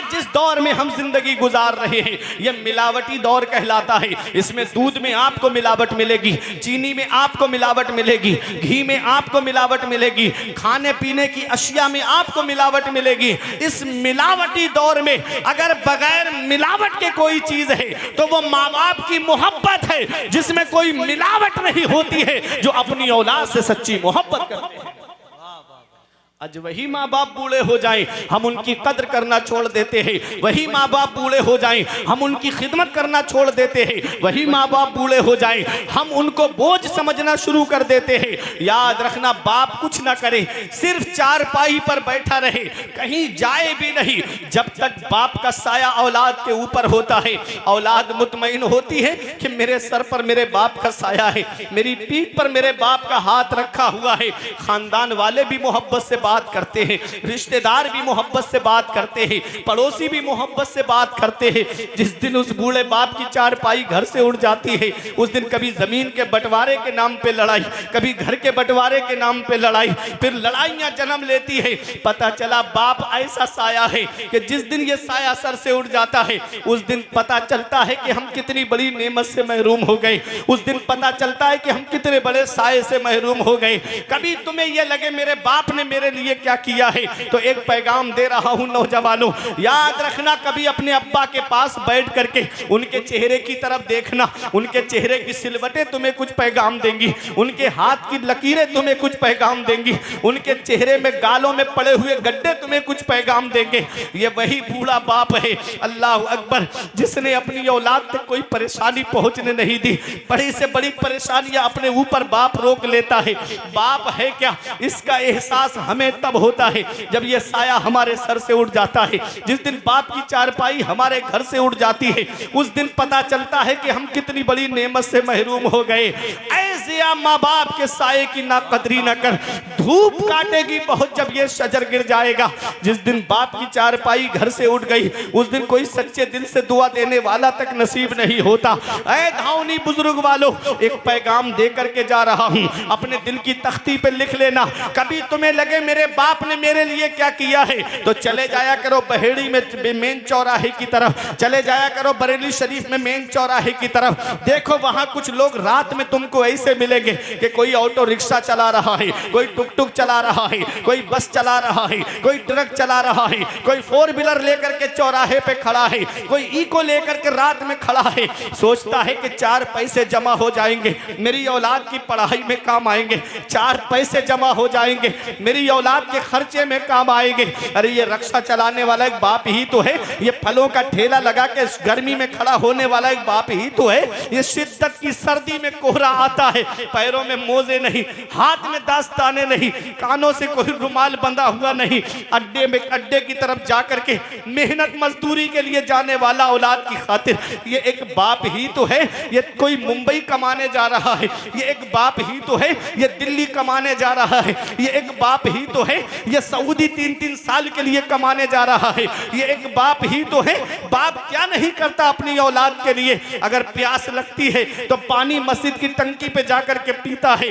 आज जिस दौर में हम जिंदगी गुजार रहे हैं ये मिलावटी दौर कहलाता है। इसमें दूध में आपको मिलावट मिलेगी, चीनी में आपको मिलावट मिलेगी, घी में आपको मिलावट मिलेगी, खाने पीने की अशिया में आपको मिलावट मिलेगी। इस मिलावटी दौर में अगर बगैर मिलावट के कोई चीज है तो वो माँ बाप की मोहब्बत है, जिसमें कोई मिलावट नहीं होती है, जो अपनी औलाद से सच्ची मोहब्बत करते हैं। आज वही माँ बाप बूढ़े हो जाएं, हम उनकी कद्र करना छोड़ देते हैं। वही माँ बाप बूढ़े हो जाएं, हम उनकी खिदमत करना छोड़ देते हैं। वही माँ बाप बूढ़े हो जाएं, हम उनको बोझ समझना शुरू कर देते हैं। याद रखना, बाप कुछ ना करे, सिर्फ चारपाई पर बैठा रहे, कहीं जाए भी नहीं, जब तक बाप का साया औलाद के ऊपर होता है, औलाद मुतमईन होती है कि मेरे सर पर मेरे बाप का साया है, मेरी पीठ पर मेरे बाप का हाथ रखा हुआ है। खानदान वाले भी मोहब्बत से बात करते हैं, रिश्तेदार भी मोहब्बत से बात करते हैं, पड़ोसी भी मोहब्बत से बात करते हैं। जिस दिन उस बूढ़े बाप की चारपाई घर से उड़ जाती है, उस दिन कभी जमीन के बंटवारे के नाम पे लड़ाई, कभी घर के बंटवारे के नाम पे लड़ाई, फिर लड़ाइयां जन्म लेती है। पता चला बाप ऐसा साया है कि जिस दिन ये साया सर से उड़ जाता है, उस दिन पता चलता है कि हम कितनी बड़ी नेमत से महरूम हो गए। उस दिन पता चलता है कि हम कितने बड़े साये से महरूम हो गए। कभी तुम्हें यह लगे मेरे बाप ने मेरे लिए क्या किया है, तो एक पैगाम दे रहा हूं नौजवानों, याद रखना, कभी अपने अब्बा के पास बैठ करके उनके चेहरे की तरफ देखना। उनके चेहरे की सिलवटें तुम्हें कुछ पैगाम देंगी, उनके हाथ की लकीरें तुम्हें कुछ पैगाम देंगी, उनके चेहरे में गालों में पड़े हुए गड्ढे तुम्हें कुछ पैगाम देंगे। ये वही बूढ़ा बाप है, अल्लाह अकबर, जिसने अपनी औलाद तक कोई परेशानी पहुंचने नहीं दी। बड़ी से बड़ी परेशानियां अपने ऊपर बाप रोक लेता है। बाप है क्या, इसका एहसास हमें तब होता है जब ये साया हमारे सर से उड़ जाता है। जिस दिन बाप की चारपाई हमारे घर से उड़ जाती है, उस दिन पता चलता है कि हम कितनी बड़ी नेमत से महरूम हो गए। ऐसे माँ बाप के साये की ना कदरी न कर, धूप काटेगी बहुत जब ये शजर गिर जाएगा। जिस दिन बाप की चारपाई घर से उड़ गई, उस दिन कोई सच्चे दिल से दुआ देने वाला तक नसीब नहीं होता। ऐ धावनी बुजुर्ग वालों, एक पैगाम दे करके जा रहा हूं, अपने दिल की तख्ती पे लिख लेना। कभी तुम्हें लगे मेरे बाप ने मेरे लिए क्या किया है, तो चले जाया करो बहेड़ी में मेन चौराहे की तरफ, चले जाया करो बरेली शरीफ में मेन चौराहे की तरफ। देखो वहां कुछ लोग रात में तुमको ऐसे मिलेंगे कि कोई ऑटो रिक्शा चला रहा है, कोई टुक टुक चला रहा है, कोई बस चला रहा है, कोई ट्रक चला रहा है, कोई फोर व्हीलर लेकर के चौराहे पे खड़ा है, कोई इको लेकर के रात में खड़ा है। सोचता है कि 4 पैसे जमा हो जाएंगे, मेरी औलाद की पढ़ाई में काम आएंगे, 4 पैसे जमा हो जाएंगे, मेरी औलाद के खर्चे में काम आएंगे। अरे ये रक्षा चलाने वाला एक बाप ही तो है, ये फलों का ठेला लगा के गर्मी में खड़ा होने वाला एक बाप ही तो है। ये शिद्दत की सर्दी में कोहरा आता है, पैरों में मोजे नहीं, हाथ में दास्ताने नहीं, कानों से कोई रुमाल बंधा हुआ नहीं, अड्डे की तरफ जाकर के मेहनत मजदूरी के लिए जाने वाला औलाद की खातिर ये एक बाप ही तो है। ये कोई मुंबई कमाने जा रहा है, ये एक बाप ही तो है। ये दिल्ली कमाने जा रहा है, ये एक बाप ही तो है। ये सऊदी 3-3 साल के लिए कमाने जा रहा है, ये एक बाप ही तो है। बाप क्या नहीं करता अपनी औलाद के लिए। अगर प्यास लगती है तो पानी मस्जिद की टंकी पे जाकर के पीता है।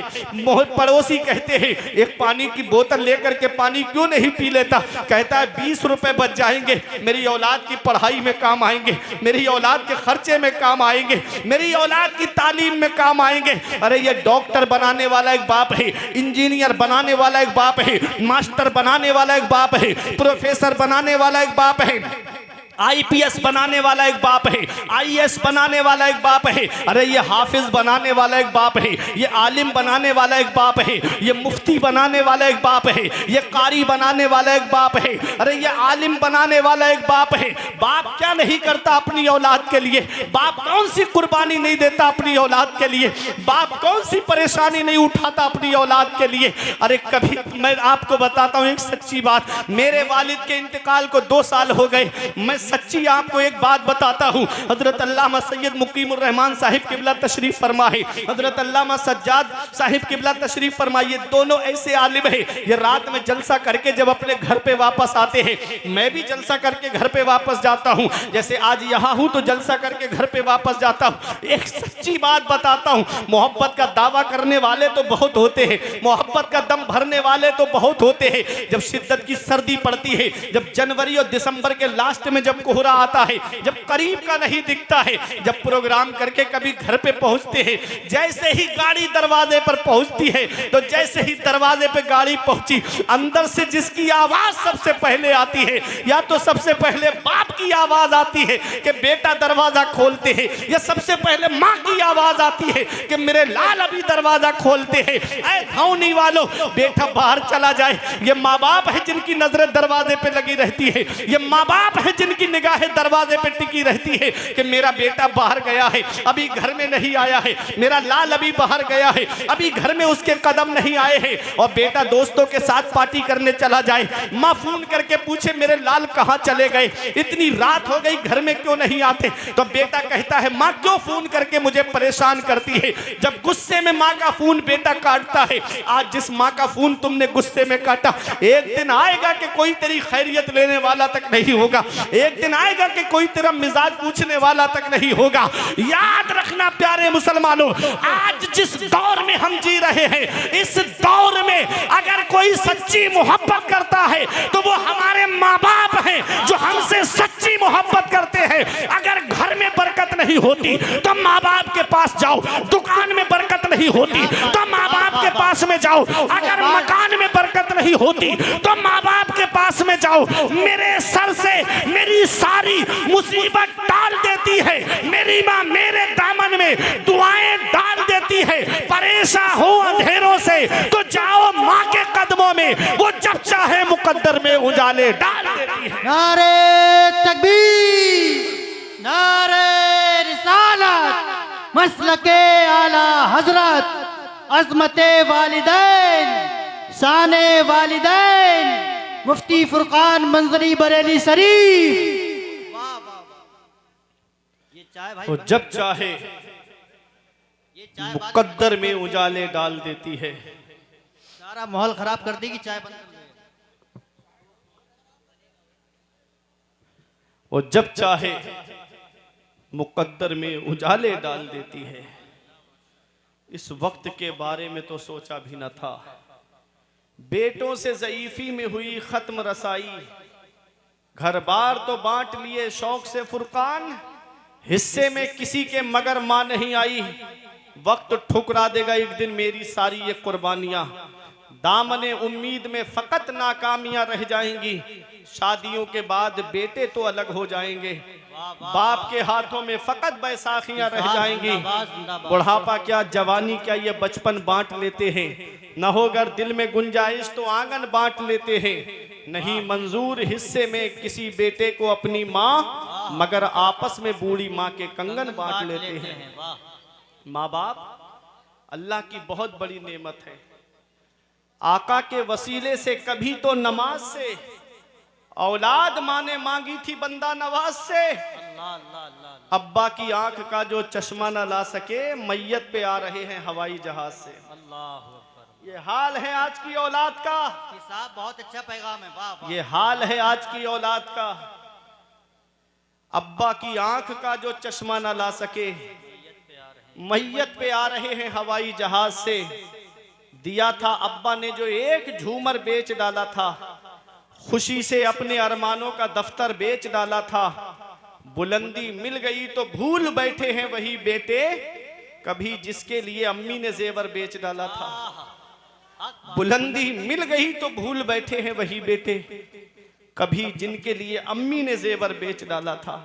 पड़ोसी कहते हैं एक पानी की बोतल लेकर के पानी क्यों नहीं पी लेता, कहता है 20 रुपए बच जाएंगे, मेरी औलाद की पढ़ाई में काम आएंगे, मेरी औलाद के खर्चे में काम आएंगे, मेरी औलाद की तालीम में काम आएंगे। अरे ये डॉक्टर बनाने वाला एक बाप है, इंजीनियर बनाने वाला एक बाप है, मास्टर बनाने वाला एक बाप है, प्रोफेसर बनाने वाला एक बाप है, IPS बनाने वाला एक बाप है, IAS बनाने वाला एक बाप है। अरे ये हाफिज बनाने वाला एक बाप है, ये आलिम बनाने वाला एक बाप है, ये मुफ्ती बनाने वाला एक बाप है, ये कारी बनाने वाला एक बाप है, अरे ये आलिम बनाने वाला एक बाप है। बाप क्या नहीं करता अपनी औलाद के लिए, बाप कौन सी कुर्बानी नहीं देता अपनी औलाद के लिए, बाप कौन सी परेशानी नहीं उठाता अपनी औलाद के लिए। अरे कभी मैं आपको बताता हूँ एक सच्ची बात, मेरे वालिद के इंतकाल को 2 साल हो गए, मैं सच्ची आपको एक बात बताता हूँ। हजरत अल्लामा सैयद मुकीमुर रहमान साहिब किबला तशरीफ फरमाए, हजरत अल्लामा सज्जाद साहिब किबला तशरीफ फरमाए, ये दोनों ऐसे आलिम है, ये रात में जलसा करके जब अपने घर पे वापस आते हैं, मैं भी जलसा करके घर पे वापस जाता हूँ, जैसे आज यहाँ हूँ तो जलसा करके घर पे वापस जाता हूँ। एक सच्ची बात बताता हूँ, मोहब्बत का दावा करने वाले तो बहुत होते हैं, मोहब्बत का दम भरने वाले तो बहुत होते हैं। जब शिद्दत की सर्दी पड़ती है, जब जनवरी और दिसंबर के लास्ट में जब कोहरा आता है, जब करीब का नहीं दिखता है, जब प्रोग्राम करके कभी घर पे पहुंचते हैं, जैसे ही गाड़ी दरवाजे पर पहुंचती है तो जैसे ही दरवाजे पे गाड़ी पहुंची, अंदर से जिसकी आवाज सबसे पहले आती है, या तो सबसे पहले बाप की आवाज आती है कि बेटा दरवाजा खोलते हैं, या सबसे पहले माँ की आवाज आती है कि मेरे लाल अभी दरवाजा खोलते हैं। ऐ धौनी वालों, बेटा बाहर चला जाए। ये माँ बाप है जिनकी नजरें दरवाजे पे लगी रहती है, ये माँ बाप है जिनकी निगाहें दरवाजे पे टिकी रहती है कि मेरा बेटा बाहर गया है, अभी घर में नहीं आया है, मेरा लाल अभी बाहर गया है, अभी घर में उसके कदम नहीं आए हैं। और बेटा दोस्तों के साथ पार्टी करने चला जाए, माँ फोन करके पूछे मेरे लाल कहाँ चले गए, इतनी रात हो गई घर में क्यों नहीं आते, तो बेटा कहता है माँ क्यों फोन करके मुझे परेशान करती है। जब गुस्से में माँ का फोन बेटा काटता है, आज जिस माँ का फोन तुमने गुस्से में काटा, एक दिन आएगा कि कोई तेरी खैरियत लेने वाला तक नहीं होगा, एक दिन आएगा कि कोई तेरा मिजाज पूछने वाला तक नहीं होगा। याद रखना प्यारे मुसलमानों, आज जिस दौर में हम जी रहे हैं, इस दौर में अगर कोई सच्ची मोहब्बत करता है तो वो हमारे माँ बाप हैं जो हमसे सच्ची मोहब्बत करते हैं। अगर घर में बरकत नहीं होती तो माँ बाप के पास जाओ, दुकान में बरकत नहीं होती तो माँ बाप के पास में जाओ, अगर मकान में बरकत नहीं होती तो माँ बाप के पास में जाओ। मेरे सर से मेरी सारी मुसीबत डाल देती है, मेरी माँ मेरे दामन में दुआएं डाल देती है। परेशान हो अंधेरों से तो जाओ माँ के कदमों में, वो जब चाहे मुकद्दर में उजाले डाल देती है। नारे तकबीर, नारे रिसालत, मसलके आला हजरत, अज़मते वालिदैन, शाने वालिदैन, मुफ्ती फुरकान मंजरी बरेली शरीफ। वाह वाह वाह। ये चाय भाई तो जब चाहे मुकद्दर में उजाले डाल देती है। सारा माहौल खराब कर देगी, चाय बंद कर दे। और जब चाहे मुकद्दर में उजाले डाल देती है। इस वक्त के बारे में तो सोचा भी न था, बेटों से ज़ईफ़ी में हुई खत्म रसाई, घर बार तो बांट लिए शौक से फुरकान, हिस्से में किसी के मगर मां नहीं आई, वक्त ठुकरा देगा एक दिन मेरी सारी ये कुर्बानियां, दामने उम्मीद में फकत नाकामियां रह जाएंगी, शादियों के बाद बेटे तो अलग हो जाएंगे, बाप के हाथों में फकत बैसाखियां रह जाएंगी, बुढ़ापा क्या जवानी क्या ये बचपन बांट लेते हैं, न होगर दिल में गुंजाइश तो आंगन बांट लेते हैं, नहीं मंजूर हिस्से में किसी बेटे को अपनी माँ, मगर आपस में बूढ़ी माँ के कंगन बांट लेते हैं। माँ बाप अल्लाह की बहुत बड़ी नेमत है। आका के वसीले से कभी तो नमाज से औलाद माँ ने मांगी थी बंदा नवाज से, अब्बा की आंख का जो चश्मा न ला सके मैयत पे आ रहे हैं हवाई जहाज से। ये हाल है आज की औलाद का। साहब बहुत अच्छा पैगाम है। वाह वाह। ये हाल है आज की औलाद का। अब्बा की आंख का जो चश्मा न ला सके मैयत पे आ रहे हैं हवाई जहाज से। दिया था अब्बा ने जो एक झूमर बेच डाला था, खुशी से अपने अरमानों का दफ्तर बेच डाला था, बुलंदी मिल गई तो भूल बैठे हैं वही बेटे, कभी जिसके लिए अम्मी ने जेवर बेच डाला था। बुलंदी मिल गई तो भूल बैठे हैं वही बेटे, कभी जिनके लिए अम्मी ने जेवर बेच डाला था।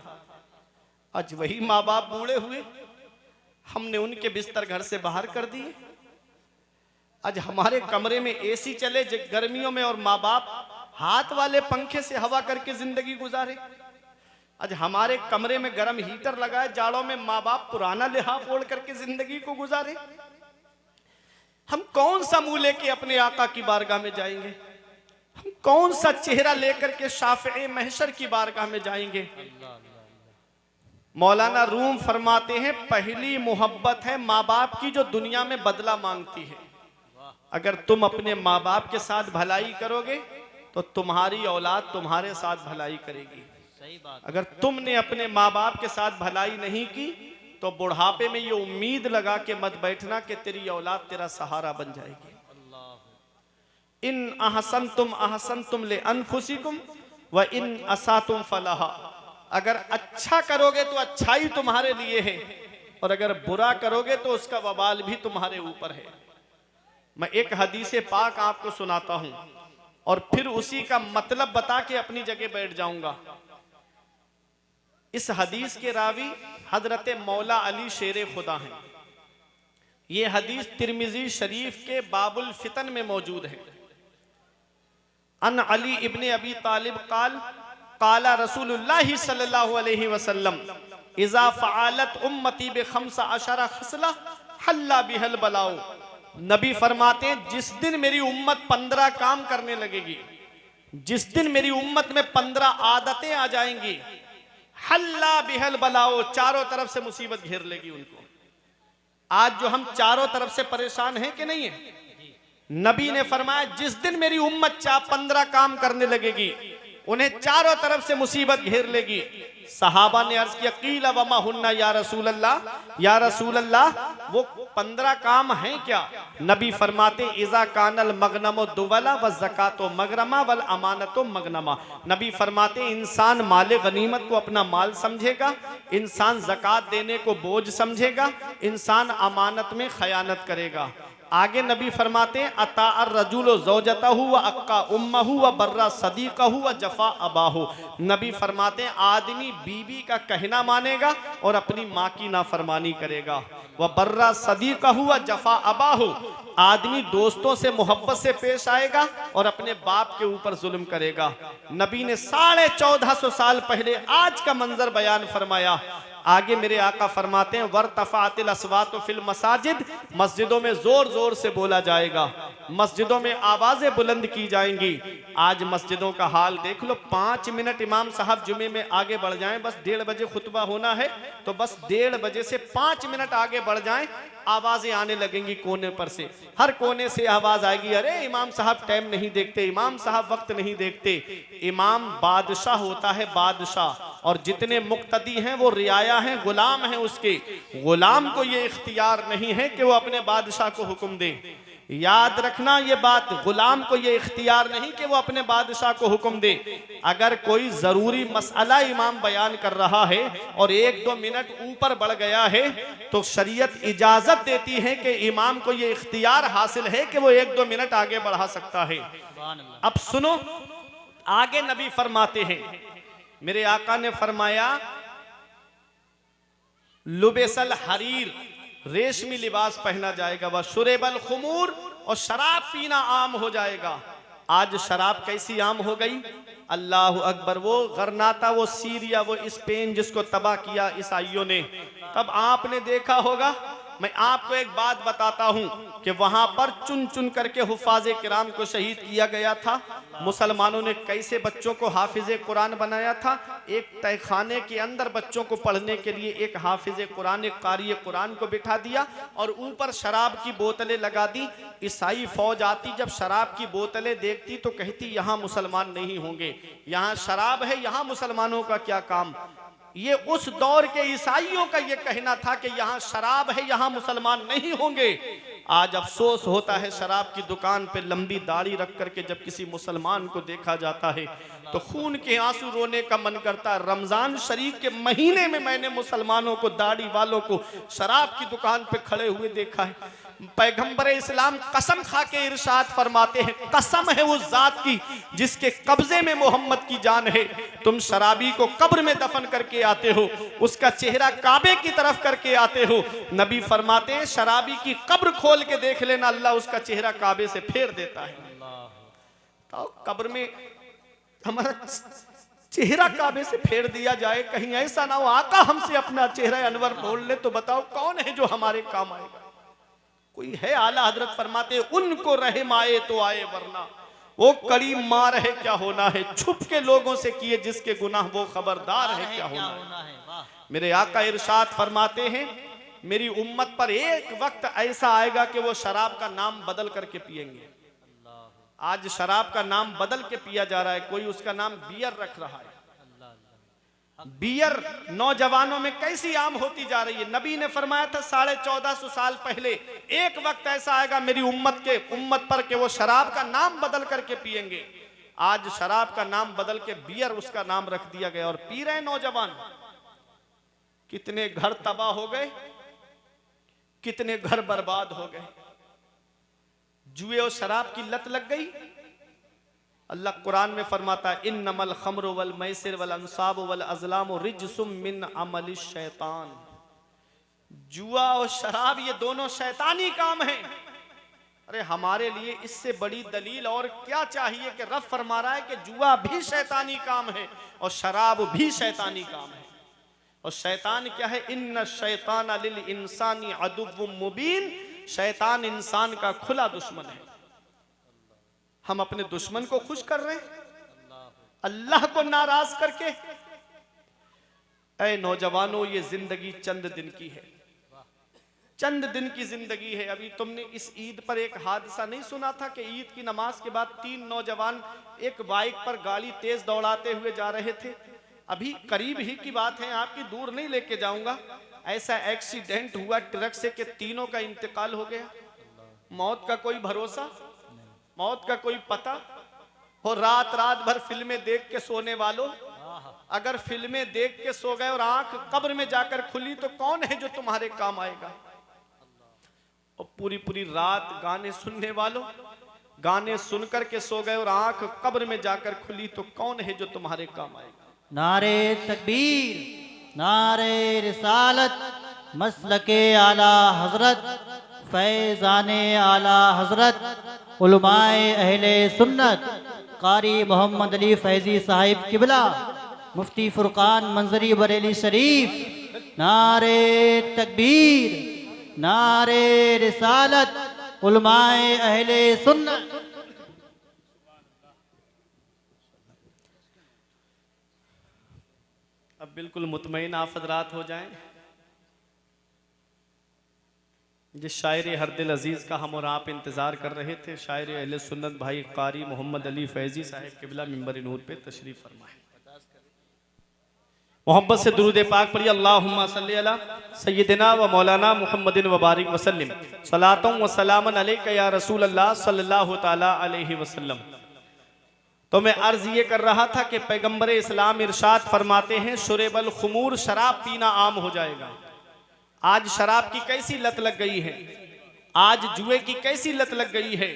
आज वही माँ बाप बूढ़े हुए, हमने उनके बिस्तर घर से बाहर कर दिए। आज हमारे कमरे में एसी चले गर्मियों में और माँ बाप हाथ वाले पंखे से हवा करके जिंदगी गुजारे। आज हमारे कमरे में गर्म हीटर लगाए, जाड़ों में माँ बाप पुराना लिहाफ ओढ़ करके जिंदगी को गुजारे। हम कौन सा मुंह लेके अपने आका की बारगाह में जाएंगे? हम कौन सा चेहरा लेकर के शाफ़े महशर की बारगाह में जाएंगे? मौलाना रूम फरमाते हैं पहली मोहब्बत है माँ बाप की जो दुनिया में बदला मांगती है। अगर तुम अपने माँ बाप के साथ भलाई करोगे तो तुम्हारी औलाद तुम्हारे साथ भलाई करेगी। सही बात। अगर तुमने अपने माँ बाप के साथ भलाई नहीं की तो बुढ़ापे में ये उम्मीद लगा के मत बैठना कि तेरी औलाद तेरा सहारा बन जाएगी। इन अहसनतुम ले अनफुसिकुम व इन असातुम फलाहा। अगर अच्छा करोगे तो अच्छाई तुम्हारे लिए है और अगर बुरा करोगे तो उसका वबाल भी तुम्हारे ऊपर है। मैं एक हदीस पाक आपको सुनाता हूं और फिर उसी का मतलब बता के अपनी जगह बैठ जाऊंगा। इस हदीस के रावी हजरत मौला अली शेर खुदा हैं। ये हदीस तिरमिजी शरीफ के बाबुल फितन में मौजूद है। अन अली इब्ने अबी तालिब काला रसूलुल्लाह सल्लल्लाहु अलैहि वसल्लम इज़ा फ़अलत उम्मती बिखम्सा अशरा खसला हल्ला बिहल बलाओ। नबी फरमाते हैं जिस दिन मेरी उम्मत 15 काम करने लगेगी, जिस दिन मेरी उम्मत में 15 आदतें आ जाएंगी, हल्ला बिहल बलाओ, चारों तरफ से मुसीबत घेर लेगी उनको। आज जो हम चारों तरफ से परेशान हैं कि नहीं है, नबी ने फरमाया जिस दिन मेरी उम्मत 15 काम करने लगेगी उन्हें चारों तरफ से मुसीबत घेर लेगी। सहाबा ने अर्ज किया कीला वमा हुन्ना या रसूल अल्लाह, वो 15 काम हैं क्या? नबी फरमाते इज़ा कानल मगनमो दुवला व ज़कातो मगरमा वल अमानतो मगनमा। नबी फरमाते इंसान माले गनीमत को अपना माल समझेगा, इंसान ज़कात देने को बोझ समझेगा, इंसान अमानत में खयानत करेगा। आगे नबी फरमाते हैं अता अर्रजुलो ज़ौजतहु व अक्का उम्महु व बर्रा सदीक़हु व जफ़ा अबाहु। नबी फरमाते हैं आदमी बीबी का कहना मानेगा और अपनी माँ की नाफरमानी करेगा। व बर्रा सदीक़हु व जफ़ा अबाहु, आदमी दोस्तों से मोहब्बत से पेश आएगा और अपने बाप के ऊपर जुल्म करेगा। नबी ने 1450 साल पहले आज का मंजर बयान फरमाया। आगे मेरे आका फरमाते हैं वर्तफ़ातिल अस्वात फिल मसाजिद, मस्जिदों में जोर जोर से बोला जाएगा, मस्जिदों में आवाजें बुलंद की जाएंगी। आज मस्जिदों का हाल देख लो। 5 मिनट इमाम साहब जुमे में आगे बढ़ जाएं, बस 1:30 बजे खुतबा होना है तो बस 1:30 बजे से 5 मिनट आगे बढ़ जाएं, आवाजें आने लगेंगी कोने पर से, हर कोने से आवाज आएगी अरे इमाम साहब टाइम नहीं देखते, इमाम साहब वक्त नहीं देखते। इमाम बादशाह होता है, बादशाह, और जितने मुक्तदी हैं वो रियाया हैं, गुलाम हैं उसके। गुलाम को ये इख्तियार नहीं है कि वो अपने बादशाह को हुक्म दे। याद रखना ये बात, गुलाम को ये इख्तियार नहीं कि वो अपने बादशाह को हुक्म दे। अगर कोई जरूरी मसला इमाम बयान कर रहा है और 1-2 मिनट ऊपर बढ़ गया है तो शरीयत इजाजत देती है कि इमाम को ये इख्तियार हासिल है कि वो 1-2 मिनट आगे बढ़ा सकता है। अब सुनो, आगे नबी फरमाते हैं, मेरे आका ने फरमाया लुबेसल हरीर, रेशमी लिबास पहना जाएगा, वह शुरेबल खुमूर, और शराब पीना आम हो जाएगा। आज शराब कैसी आम हो गई, अल्लाह अकबर। वो गरनाता, वो सीरिया, वो स्पेन जिसको तबाह किया ईसाइयों ने, तब आपने देखा होगा। मैं आपको एक बात बताता हूं कि वहां पर चुन चुन करके हुफ़ाज़े किराम को शहीद किया गया था। मुसलमानों ने कैसे बच्चों को हाफिज़े कुरान बनाया था। एक तहखाने के अंदर बच्चों को पढ़ने के लिए एक हाफिज़े कुरान, एक कारी कुरान को बिठा दिया और ऊपर शराब की बोतलें लगा दी। ईसाई फौज आती, जब शराब की बोतलें देखती तो कहती यहाँ मुसलमान नहीं होंगे, यहाँ शराब है, यहाँ मुसलमानों का क्या काम। ये उस दौर के ईसाइयों का ये कहना था कि यहाँ शराब है, यहाँ मुसलमान नहीं होंगे। आज अफसोस होता है, शराब की दुकान पे लंबी दाढ़ी रख करके जब किसी मुसलमान को देखा जाता है तो खून के आंसू रोने का मन करता है। रमजान शरीफ के महीने में मैंने मुसलमानों को, दाढ़ी वालों को शराब की दुकान पे खड़े हुए देखा है। पैगंबर इस्लाम कसम खा के इरशाद फरमाते हैं, कसम है उस जात की जिसके कब्जे में मोहम्मद की जान है, तुम शराबी को कब्र में दफन करके आते हो, उसका चेहरा काबे की तरफ करके आते हो। नबी फरमाते हैं शराबी की कब्र खोल के देख लेना, अल्लाह उसका चेहरा काबे से फेर देता है। तो कब्र में हमारा चेहरा काबे से फेर दिया जाए, कहीं ऐसा ना हो आका हमसे अपना चेहरा अनवर बोल ले, तो बताओ कौन है जो हमारे काम आएगा। कोई है? आला हजरत फरमाते उनको रहम आए तो आए, वरना वो कड़ी मार है क्या होना है, छुप के लोगों से किए जिसके गुनाह वो खबरदार है क्या होना है। वाह। मेरे आका इरशाद फरमाते हैं मेरी उम्मत पर एक वक्त ऐसा आएगा कि वो शराब का नाम बदल करके पिएंगे। आज शराब का नाम बदल के पिया जा रहा है, कोई उसका नाम बियर रख रहा है। बियर नौजवानों में कैसी आम होती जा रही है। नबी ने फरमाया था 1450 साल पहले एक वक्त ऐसा आएगा मेरी उम्मत पर कि वो शराब का नाम बदल करके पिएंगे। आज शराब का नाम बदल के बियर उसका नाम रख दिया गया और पी रहे नौजवान। कितने घर तबाह हो गए, कितने घर बर्बाद हो गए। जुए और शराब की लत लग गई। अल्लाह कुरान में फरमाता है इन्नमल खम्रु वल मैसिर वल अंसाब वल अज़लाम रिज्सुम मिन अमलि शैतान। जुआ और शराब ये दोनों शैतानी काम हैं। अरे हमारे लिए इससे बड़ी दलील और क्या चाहिए कि रब फरमा रहा है कि जुआ भी शैतानी काम है और शराब भी शैतानी काम है। और शैतान क्या है, इन्न शैतान लिल इंसानी अदुव्वुम मुबीन। शैतान इंसान का खुला दुश्मन है। हम अपने दुश्मन को खुश कर रहे हैं अल्लाह को नाराज करके। ऐ नौजवानों, ये जिंदगी चंद दिन की है, चंद दिन की जिंदगी है। अभी तुमने इस ईद पर एक हादसा नहीं सुना था कि ईद की नमाज के बाद 3 नौजवान एक बाइक पर गाड़ी तेज दौड़ाते हुए जा रहे थे। अभी करीब ही की बात है, आपकी दूर नहीं लेके जाऊंगा। ऐसा एक्सीडेंट हुआ ट्रक से कि तीनों का इंतकाल हो गया। मौत का कोई भरोसा, मौत का कोई पता हो। रात रात भर फिल्में देख के सोने वालों, अगर फिल्में देख के सो गए और आंख कब्र में जाकर खुली तो कौन है जो तुम्हारे काम आएगा। और पूरी पूरी रात गाने सुनने वालों, गाने सुनकर के सो गए और आंख कब्र में जाकर खुली तो कौन है जो तुम्हारे काम आएगा। नारे तकबीर, नारे रिसालत, मसलके आला हजरत, फैज़ाने आला हजरत, उलमाए अहले सुन्नत, कारी मोहम्मद अली फैजी साहिब किबला, मुफ्ती फुरकान मंजरी बरेली शरीफ। नारे तकबीर, नारे रिसालत, उलमाए अहले सुन्नत। अब बिल्कुल मुतमईन आप हज़रात हो जाएं। जिस शायर हर दिल अजीज़ का हम और आप इंतज़ार कर रहे थे, शायर अहले सुन्नत भाई कारी मोहम्मद अली फैजी साहिब किबला मिंबर नूर पे तशरीफ़ फरमाए। मोहब्बत से दुरूद पाक पढ़िए। अल्लाहुम्मा सल्ली अला सय्यिदिना व मौलाना मुहम्मदिन व बारिक वसल्लिम सलातम व सलामन अलैका या रसूल अल्लाह सल्लल्लाहु ताला अलैहि वसल्लम। तो मैं अर्ज ये कर रहा था कि पैगंबर इस्लाम इरशाद फरमाते हैं शुरेबल खुमूर, शराब पीना आम हो जाएगा। आज शराब की कैसी लत लग गई है, आज जुए की कैसी लत लग गई है।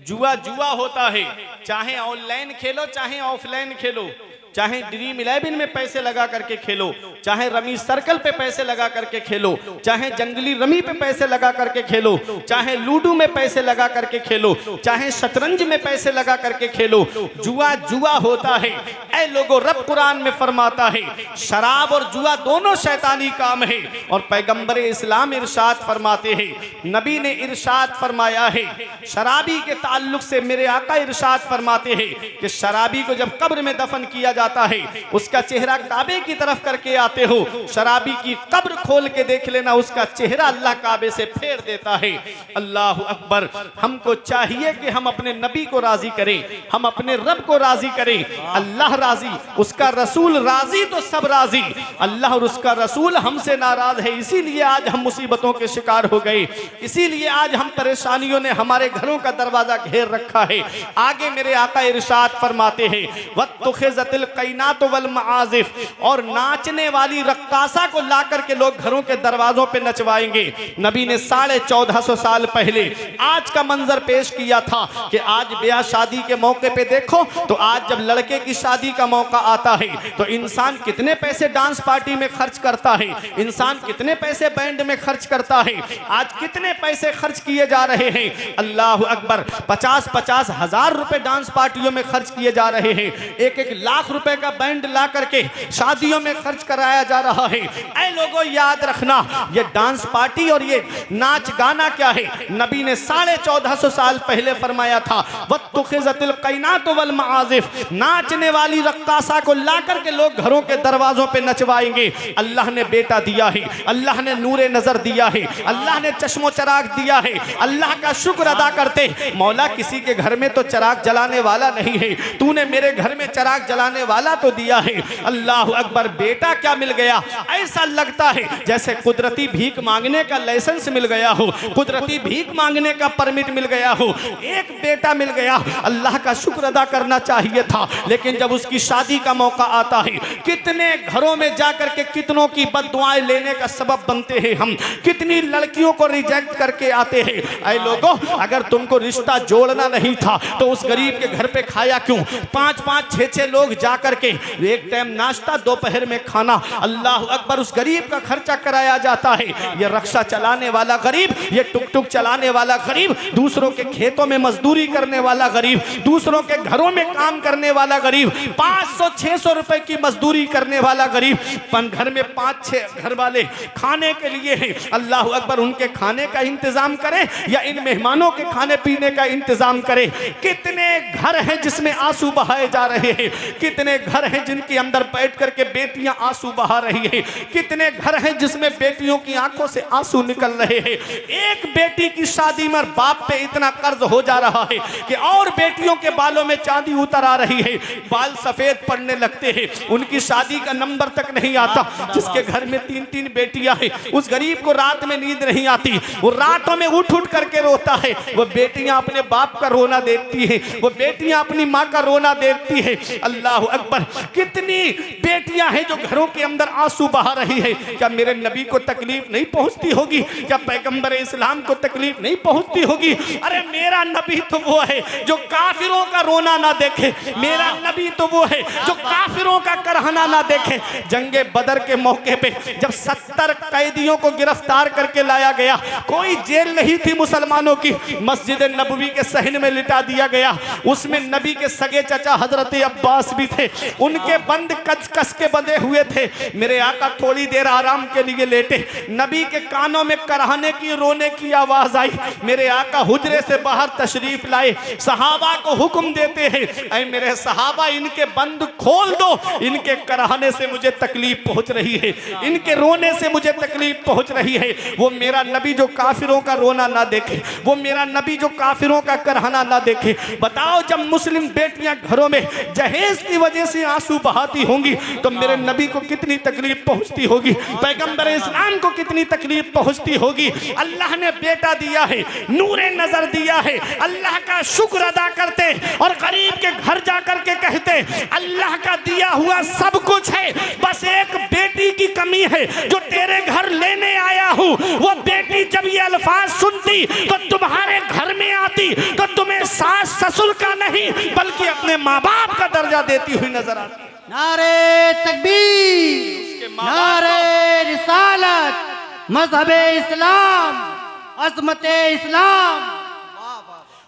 जुआ जुआ होता है, चाहे ऑनलाइन खेलो चाहे ऑफलाइन खेलो, चाहे ड्रीम 11 में पैसे लगा करके खेलो, चाहे रमी सर्कल पे पैसे लगा करके खेलो, चाहे जंगली रमी पे पैसे लगा करके खेलो, चाहे लूडो में पैसे लगा करके खेलो, चाहे शतरंज में पैसे लगा करके खेलो, जुआ जुआ होता है। ऐ लोगों, रब कुरान में फरमाता है शराब और जुआ दोनों शैतानी काम है। और पैगंबर इस्लाम इरशाद फरमाते हैं, नबी ने इरशाद फरमाया है शराबी के ताल्लुक से, मेरे आका इरशाद फरमाते हैं कि शराबी को जब कब्र में दफन किया जाता है, उसका चेहरा काबे की तरफ करके आते हो, शराबी की कब्र खोल के देख लेना, उसका चेहरा अल्लाह काबे से फेर देता है। अल्लाह अकबर। हमको चाहिए कि हम अपने नबी को राजी करें, हम अपने रब को राजी करें। अल्लाह राजी, उसका रसूल राजी तो सब राजी। अल्लाह और उसका रसूल हमसे नाराज है, इसीलिए आज हम मुसीबतों के शिकार हो गए, इसीलिए आज हम परेशानियों ने हमारे घरों का दरवाजा घेर रखा है। आगे मेरे आका इरशाद फरमाते हैं वत्तुखिज़तिल कैनात वल मआज़िफ़, और नाचने वाली रक्कासा को ला करके लोग घरों के दरवाजों पे नचवाएंगे। नबी ने 1450 साल पहले आज का मंजर पेश किया था कि आज ब्याह शादी के मौके पे देखो तो आज जब लड़के की शादी का मौका आता है तो इंसान कितने पैसे डांस पार्टी में खर्च करता है, इंसान कितने पैसे बैंड में खर्च करता है, आज कितने पैसे खर्च किए जा रहे हैं। अल्लाह अकबर। 50-50 हजार रुपए डांस पार्टियों में खर्च किए जा रहे हैं, 1-1 लाख रुपए का बैंड ला करके शादियों में खर्च कराया कराया जा रहा है। ऐ लोगों याद रखना, ये डांस पार्टी और ये नाच गाना क्या है? नबी ने 1450 साल पहले फरमाया था, वत्तुखिज़तिल क़ैनात वल मआज़िफ़, नाचने वाली रक्कासा को लाकर के लोग घरों के दरवाजों पे नचवाएंगे। अल्लाह ने बेटा दिया है, अल्लाह ने नूरे नजर दिया है, अल्लाह ने चश्मो चराग दिया है। अल्लाह का शुक्र अदा करते, मौला किसी के घर में तो चराग जलाने वाला नहीं है, तूने मेरे घर में चराग जलाने वाला तो दिया है। अल्लाह अकबर, बेटा क्या मिल गया? ऐसा लगता है जैसे कुदरती भीख मांगने का लाइसेंस मिल गया हो, कुदरती भीख मांगने का परमिट मिल गया हो। एक बेटा मिल गया, अल्लाह का शुक्र अदा करना चाहिए था। लेकिन जब उसकी शादी का मौका आता है, कितने घरों में जाकर के कितनों की बद्दुआएं लेने का सबब बनते हैं हम, कितनी लड़कियों को रिजेक्ट करके आते हैं। ऐ लोगों, अगर तुमको रिश्ता जोड़ना नहीं था तो उस गरीब के घर पे खाया क्यों? 5-5, 6-6 लोग जाकर के एक टाइम नाश्ता, दोपहर में खाना, अल्लाह अकबर, उस गरीब का खर्चा कराया जाता है। ये रक्षा चलाने वाला गरीब, ये टुक टुक चलाने वाला गरीब, दूसरों के खेतों में मजदूरी करने वाला गरीब, दूसरों के घरों में काम करने वाला गरीब, 500-600 रुपए की मजदूरी करने वाला गरीब, घर में 5-6 घर वाले खाने के लिए हैं। अल्लाह अकबर, उनके खाने का इंतजाम करें या इन मेहमानों के खाने पीने का इंतजाम करें। कितने घर हैं जिसमें आंसू बहाए जा रहे हैं, कितने घर हैं जिनके अंदर बैठ करके बेटियां आंसू बहा रही हैं, कितने घर हैं जिसमें बेटियों की आंखों से आंसू निकल रहे हैं। एक बेटी की शादी में बाप पे इतना कर्ज हो जा रहा है कि और बेटियों के बालों में चांदी उतर आ रही है, बाल सफेद पड़ने लगते हैं, उनकी शादी का नंबर तक नहीं आता। जिसके घर में 3-3 बेटियां हैं, उस गरीब को रात में नींद नहीं आती, वो रातों में उठ उठ करके रोता है। वो बेटियां अपने बाप का रोना देखती हैं, वो बेटियां अपनी माँ का रोना देखती है। अल्लाह अकबर, कितनी बेटियां हैं जो घरों के अंदर आंसू बहा रही है। क्या मेरे नबी को तकलीफ नहीं पहुंचती होगी? क्या पैगंबर इस्लाम को तकलीफ नहीं पहुंचती होगी? अरे मेरा नबी तो वो है जो काफिरों का रोना ना देखे, मेरा नबी तो वो है जो काफिरों का करहना ना देखे। जंगे बदर के मौके पे जब 70 कैदियों को गिरफ्तार करके लाया गया, कोई जेल नहीं थी मुसलमानों की, मस्जिद नबवी के सहन में लिटा दिया गया। उसमें नबी के सगे चचा हजरत अब्बास भी थे, उनके बंद कस कस के बंधे हुए थे। मेरे आका थोड़ी देर आराम के लिए लेटे, नबी के कानों में करहाने की, रोने की आवाज आई। मेरे आका हुजरे से बाहर तशरीफ लाए, सहाबा को हुक्म देते हैं, ऐ मेरे सहाबा, इनके बंद खोल दो, इनके करहाने से मुझे तकलीफ पहुंच रही है, इनके रोने से मुझे तकलीफ पहुंच रही है। वो मेरा नबी जो काफिरों का रोना ना देखे, वो मेरा नबी जो काफिरों का करहाना ना देखे। बताओ, जब मुस्लिम बेटियां घरों में जहेज की वजह से आंसू बहाती होंगी तो मेरे नबी को कितनी तकलीफ पहुंचती होगी, पैगंबर इस्लाम को कितनी तकलीफ पहुंचती होगी। अल्लाह ने बेटा दिया है, नूरे नजर दिया है, अल्लाह का शुक्र अदा करते और गरीब के घर जाकर के कहते, अल्लाह का दिया हुआ सब कुछ है, बस एक बेटी की कमी है जो तेरे घर लेने आया हूँ। वो बेटी जब ये अल्फाज सुनती तो तुम्हारे घर में आती तो तुम्हें सास ससुर का नहीं बल्कि अपने माँ बाप का दर्जा देती हुई नजर आती। नारे तकबीर, नारे रिसालत, मजहबे इस्लाम, अज़मते इस्लाम।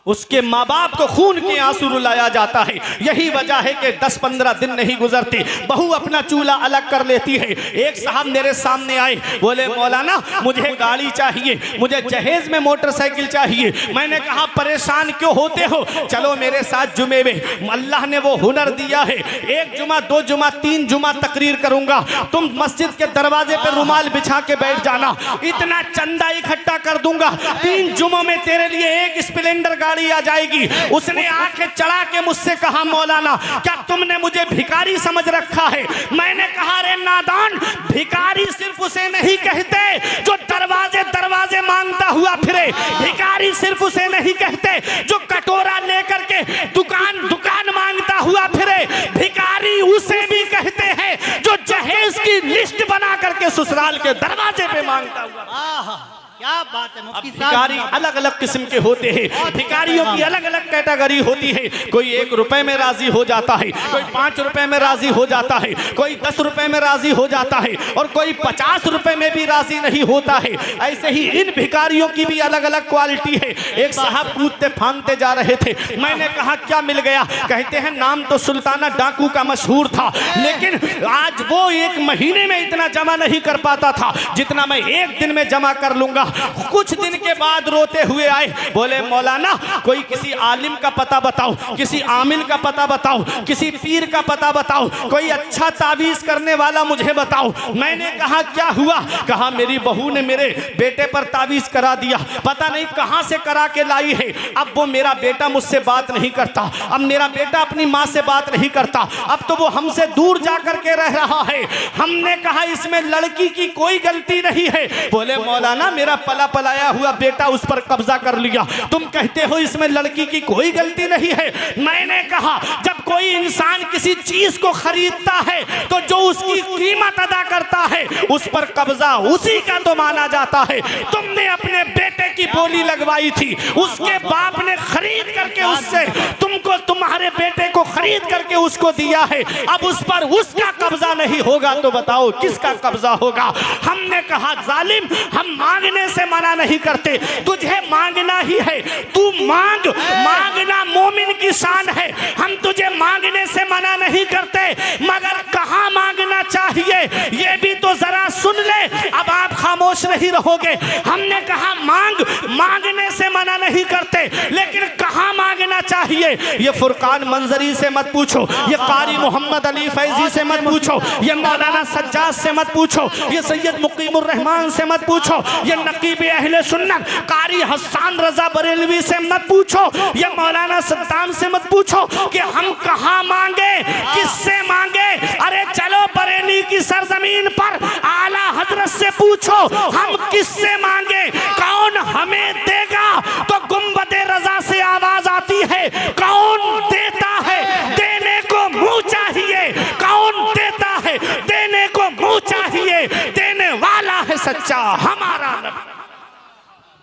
उसके माँ बाप को खून के आंसू रुलाया जाता है। यही वजह है कि 10-15 दिन नहीं गुजरते, बहू अपना चूल्हा अलग कर लेती है। एक साहब मेरे सामने आए, बोले मौलाना मुझे गाड़ी चाहिए, मुझे जहेज में मोटरसाइकिल चाहिए। मैंने कहा परेशान क्यों होते हो, चलो मेरे साथ जुमे में। अल्लाह ने वो हुनर दिया है, 1 जुमा 2 जुमा 3 जुमा तकरीर करूंगा, तुम मस्जिद के दरवाजे पर रुमाल बिछा के बैठ जाना, इतना चंदा इकट्ठा कर दूंगा, 3 जुमों में तेरे लिए 1 स्प्लेंडर गाड़ी आ जाएगी। उसने आंखें चढ़ा के मुझसे कहा, मौलाना क्या तुमने मुझे भिखारी समझ रखा है? मैंने कहा, रे नादान, भिखारी सिर्फ उसे नहीं कहते जो दरवाजे दरवाजे मांगता हुआ फिरे, भिखारी सिर्फ उसे नहीं कहते जो कटोरा लेकर के दुकान दुकान मांगता हुआ फिरे, भिखारी उसे भी कहते हैं जो जहेज की लिस्ट बना करके ससुराल के दरवाजे पे मांगता हुआ। क्या बात है अब मुफ्ती भिखारी साहब। अलग अलग किस्म के होते हैं, भिखारियों की अलग अलग कैटेगरी होती है। कोई 1 रुपए में राजी हो जाता है, कोई 5 रुपए में राजी हो जाता है, कोई 10 रुपए में राजी हो जाता है और कोई 50 रुपए में भी राजी नहीं होता है। ऐसे ही इन भिखारियों की भी अलग अलग क्वालिटी है। एक साहब कूदते फांदते जा रहे थे, मैंने कहा क्या मिल गया? कहते हैं नाम तो सुल्ताना डाकू का मशहूर था, लेकिन आज वो 1 महीने में इतना जमा नहीं कर पाता था जितना मैं 1 दिन में जमा कर लूंगा। कुछ दिन के बाद रोते हुए आए, बोले मौलाना कोई किसी आलिम का पता बताओ, किसी आमिल का पता बताओ, किसी पीर का पता बताओ, कोई अच्छा तावीज करने वाला मुझे बताओ। मैंने कहा क्या हुआ? कहा मेरी बहू ने मेरे बेटे पर तावीज करा दिया, पता नहीं कहां से करा के लाई है। अब वो मेरा बेटा मुझसे बात नहीं करता, अब मेरा बेटा अपनी माँ से बात नहीं करता, अब तो वो हमसे दूर जा करके रह रहा है। हमने कहा इसमें लड़की की कोई गलती नहीं है। बोले मौलाना मेरा पला पलाया हुआ बेटा उस पर कब्जा कर लिया, तुम कहते हो इसमें लड़की की कोई गलती नहीं है। मैंने कहा जब कोई इंसान किसी चीज को खरीदता है तो जो उसकी कीमत अदा करता है उस पर कब्जा उसी का तो माना जाता है। तुमने अपने बेटे की बोली लगवाई थी, उसके बाप ने खरीद करके उससे तुमको, तुम्हारे बेटे को खरीद करके उसको दिया है, अब उस पर उसका कब्जा नहीं होगा तो बताओ किसका कब्जा होगा? हमने कहा जालिम हम मांगने से मना नहीं करते, तुझे मांगना ही है, तू मांग, मांगना मोमिन की शान है। हम तुझे मांगने से मना नहीं करते, मगर कहां मांगना चाहिए ये भी तो जरा सुन ले। अब आप खामोश नहीं रहोगे। हमने कहा मांग, मांगने से मना नहीं करते, लेकिन कहां मांगना चाहिए ये फुरकान मंजरी से मत पूछो, ये कारी मोहम्मद अली फैजी से मत पूछो, ये मौलाना सज्जाद से मत पूछो, ये सैयद मुकीमुर रहमान से मत पूछो, ये नकीब अहले सुन्नत कारी हसन रजा बरेलवी से मत पूछो, ये मौलाना सद्दाम से मत पूछो कि हम कहां मांगे, किससे मांगे। अरे चलो बरेली की सरजमीन पर आला हजरत से पूछो हम किससे मांगे, कौन हमें देगा? तो गुंबदे रजा से आवाज आती है, कौन देता है? देने को मुंह चाहिए। कौन देता है? देने को मुंह चाहिए। देने वाला है सच्चा हमारा नबी।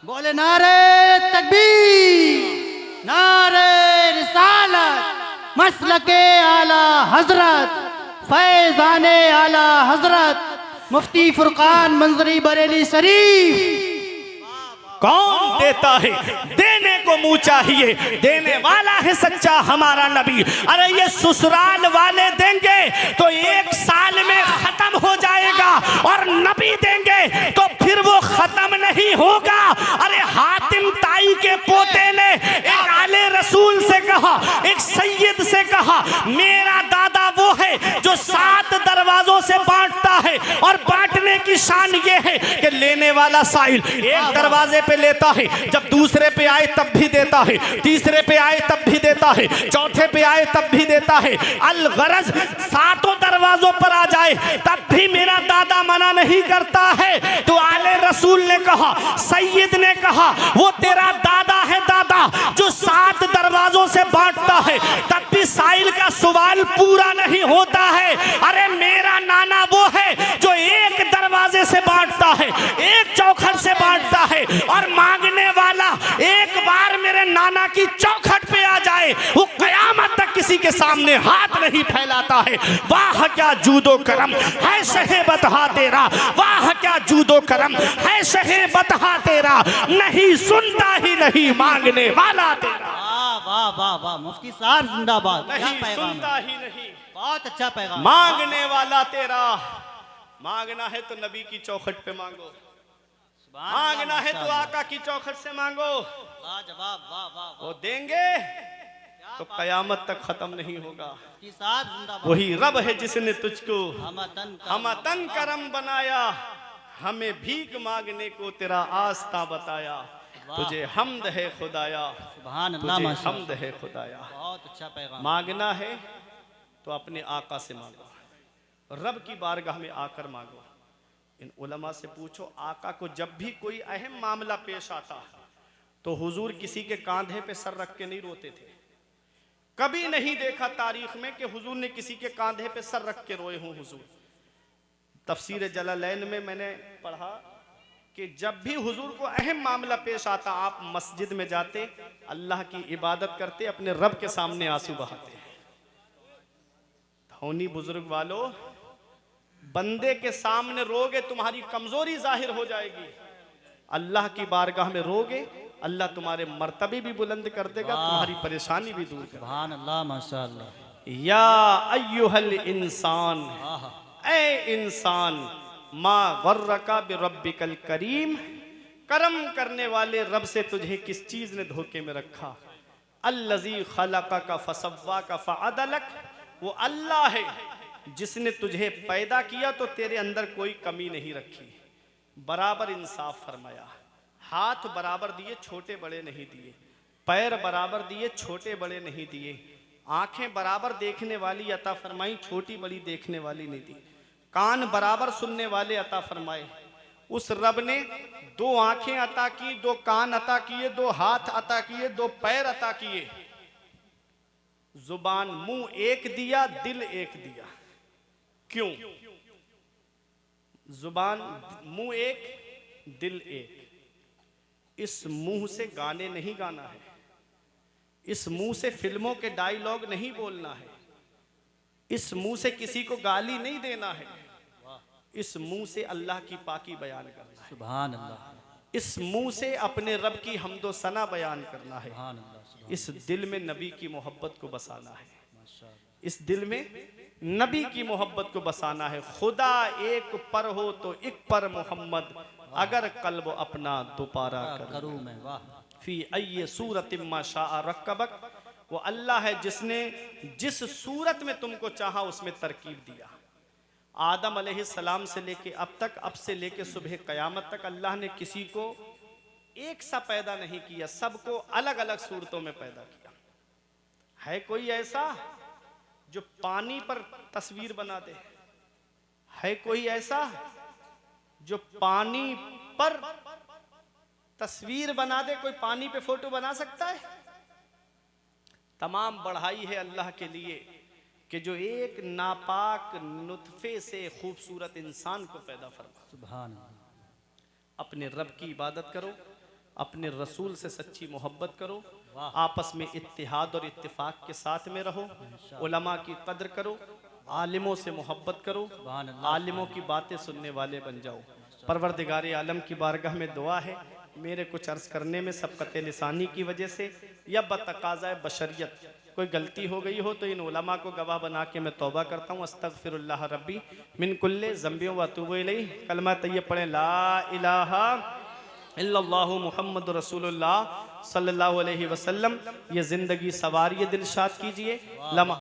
बोले नारे तकबीर, नारे रिसालत, मसलके आला हजरत, फैजाने आला हजरत मुफ्ती फुरकान मंजरी बरेली शरीफ। कौन देता है? देने को मुंह चाहिए। देने वाला है सच्चा हमारा नबी। अरे ये ससुराल वाले देंगे तो 1 साल में खत्म हो जाएगा, और नबी देंगे तो फिर वो खत्म नहीं होगा। अरे हातिम ताई के पोते ने एक आले रसूल से कहा, एक सैयद से कहा, मेरा दादा वो है जो 7 दरवाजों से बांटता है, और बांटने की शान ये है कि लेने वाला साइल एक दरवाजे पे लेता है, जब दूसरे पे आए तब भी देता है, तीसरे पे आए तब भी देता है, चौथे पे आए तब भी देता है। अल गरज 7 दरवाजों पर आ जाए तब भी मेरा दादा मना नहीं करता है। तो आले रसूल ने कहा, सैयद ने कहा, वो तेरा दादा है दादा जो 7 दरवाजों से बांटता है, तब भी साइल का सवाल पूरा नहीं होता है। अरे मेरा नाना वो है जो 1 दरवाजे से बांटता है, 1 चौखट से बांटता है, और मांगने वाला एक बार मेरे नाना की चौखट पे आ जाए वो कयामत तक किसी के सामने हाथ नहीं फैलाता है। वाह क्या जूदो करम है शहे बतहा तेरा, वाह क्या जूदो करम है शहे बतहा तेरा, नहीं सुनता ही नहीं मांगने वाला तेरा। वाह वाह वाह मुफ्ती साहब जिंदाबाद। क्या नहीं पैगाम सुनता है? ही नहीं, बहुत अच्छा पैगाम। मांगने वाला तेरा। मांगना है तो नबी की चौखट पे मांगो, मांगना है तो आका की चौखट से मांगो, लाजवाब। वाह वाह वो देंगे तो कयामत तक खत्म नहीं होगा। मुफ्ती साहब जिंदाबाद। वही रब है जिसने तुझको हम तन करम बनाया, हमें भीख मांगने को तेरा आस्था बताया, तुझे हमद है खुदाया, सुभान अल्लाह, तुझे माशाअल्लाह। हमद है खुदाया। बहुत अच्छा पैगाम। मांगना है तो अपने आका से मांगो, रब की बारगाह में आकर मांगो। इन उलमा से पूछो, आका को जब भी कोई अहम मामला पेश आता तो हुजूर किसी के कांधे पे सर रख के नहीं रोते थे। कभी नहीं देखा तारीख में कि हुजूर ने किसी के कांधे पे सर रख के रोए हों हुजूर। तफसीर जलालैन में मैंने पढ़ा कि जब भी हुजूर को अहम मामला पेश आता, आप मस्जिद में जाते, अल्लाह की इबादत करते, अपने रब के सामने आंसू बहाते। धौनी बुजुर्ग वालों, बंदे के सामने रोगे तुम्हारी कमजोरी जाहिर हो जाएगी, अल्लाह की बारगाह में रोगे अल्लाह तुम्हारे मर्तबे भी बुलंद कर देगा, तुम्हारी परेशानी भी दूर कर। सुभान अल्लाह, माशाअल्लाह। या अय्युहल इंसान, ए इंसान, मा गर्रका बिरब्बिकल करीम, करम करने वाले रब से तुझे किस चीज ने धोखे में रखा। अल्लज़ी खलक़का फसव्वाका फअदलक, वो अल्लाह है जिसने तुझे पैदा किया तो तेरे अंदर कोई कमी नहीं रखी, बराबर इंसाफ फरमाया, हाथ बराबर दिए, छोटे बड़े नहीं दिए, पैर बराबर दिए, छोटे बड़े नहीं दिए, आंखें बराबर देखने वाली अता फरमाई, छोटी बड़ी देखने वाली नहीं दी, कान बराबर सुनने वाले अता फरमाए। उस रब ने 2 आंखें अता की, 2 कान अता किए, 2 हाथ अता किए, 2 पैर अता किए, जुबान मुंह एक दिया, दिल एक दिया। क्यों? जुबान मुंह एक, दिल एक। इस मुंह से गाने नहीं गाना है, इस मुंह से फिल्मों के डायलॉग नहीं बोलना है, इस मुंह से किसी को गाली नहीं देना है, इस मुंह से अल्लाह की पाकी बयान करना है। सुभान अल्लाह। इस मुंह से अपने रब की हम्दो सना बयान करना है। सुभान अल्लाह। इस दिल में नबी की मोहब्बत को बसाना है, इस दिल में नबी की मोहब्बत को बसाना है। खुदा एक पर हो तो एक पर मोहम्मद, अगर कल्ब अपना दोबारा करूं मैं, वाह। फी अय्य सूरत मा शाअ रक्कबक, वो अल्लाह है जिसने जिस सूरत में तुमको चाहा उसमें तरकीब दिया। आदम अलैहिस्सलाम से लेके अब तक, अब से लेके सुबह कयामत तक अल्लाह ने किसी को एक सा पैदा नहीं किया, सबको अलग अलग सूरतों में पैदा किया। है कोई ऐसा जो पानी पर तस्वीर बना दे? है कोई ऐसा जो पानी पर तस्वीर बना दे? कोई पानी पे फोटो बना सकता है? तमाम बढ़ाई है अल्लाह के लिए कि जो एक नापाक नुतफे से खूबसूरत इंसान को पैदा फरमा। सुभान अल्लाह। अपने रब की इबादत करो, अपने रसूल से सच्ची मोहब्बत करो, आपस में इत्तिहाद और इत्तिफाक के साथ में रहो, उलमा की कद्र करो, आलिमों से मोहब्बत करो, आलिमों की बातें सुनने वाले बन जाओ। परवरदिगार आलम की बारगाह में दुआ है, मेरे कुछ अर्ज़ करने में सबकत लिसानी की वजह से या बतकाज़ा बशरियत कोई गलती हो गई हो तो इन उलमा को गवाह बना के मैं तौबा करता हूँ। अस्तगफिरुल्लाह रब्बी मिन कुल्ले ज़ंबियों व अतूबु इलैह। कलमा तैयब पढ़ें, ला इलाहा इल्लल्लाहु मुहम्मदुर रसूलुल्लाह सल्लल्लाहु अलैहि वसल्लम। ये ज़िंदगी सवारिए दिलशाद कीजिए। लम्हा